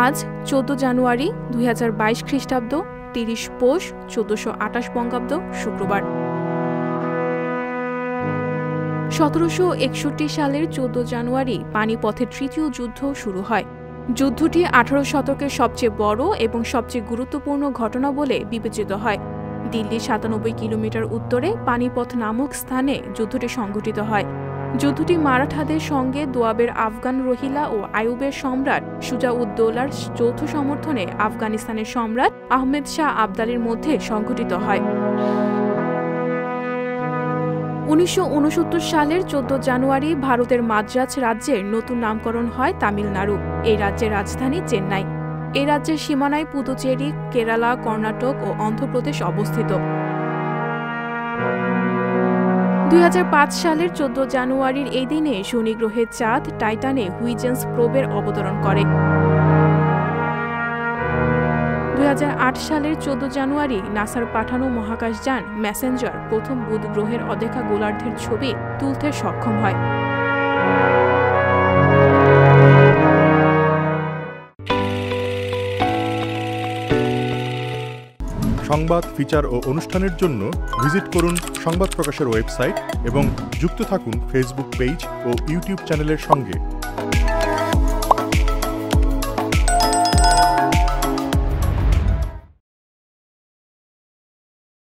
আজ 14 জানুয়ারি 2022 খ্রিস্টাব্দ 30 পৌষ 1428 বঙ্গাব্দ শুক্রবার। 1761 সালের 14 জানুয়ারি পানিপথের তৃতীয় যুদ্ধ শুরু হয়। যুদ্ধটি 18 শতকের সবচেয়ে বড় এবং সবচেয়ে গুরুত্বপূর্ণ ঘটনা বলে বিবেচিত হয়। দিল্লির 97 কিলোমিটার উত্তরে পানিপথ নামক স্থানে যুদ্ধটি সংঘটিত হয়। যুদ্ধটি মারাঠাদের সঙ্গে দোয়াবের আফগান রহিলা ও আইয়ুবের সম্রাট সুজা-উদ-দৌলার যৌথ সমর্থনে আফগানিস্তানের সম্রাট আহমেদ শাহ আবদালির মধ্যে সংঘটিত হয়। 1969 সালের 14 জানুয়ারি ভারতের মাদ্রাজ রাজ্যের নতুন নামকরণ হয় তামিলনাড়ু। এই রাজ্যের রাজধানী চেন্নাই। এই রাজ্যের সীমানায় পুদুচেরি, কেরালা, কর্ণাটক ও অন্ধ্রপ্রদেশ অবস্থিত। 2005 সালের 14 জানুয়ারির এই দিনে শনি গ্রহের চাঁদ টাইটানে হুইজেন্স প্রোবের অবতরণ করে। 2008 সালের 14 জানুয়ারি নাসার পাঠানো মহাকাশযান মেসেঞ্জার প্রথম বুধ গ্রহের অদেখা গোলার্ধের ছবি তুলতে সক্ষম হয়। সংবাদ, ফিচার ও অনুষ্ঠানের জন্য ভিজিট করুন সংবাদ প্রকাশের ওয়েবসাইট এবং যুক্ত থাকুন ফেসবুক পেজ ও ইউটিউব চ্যানেলের সঙ্গে।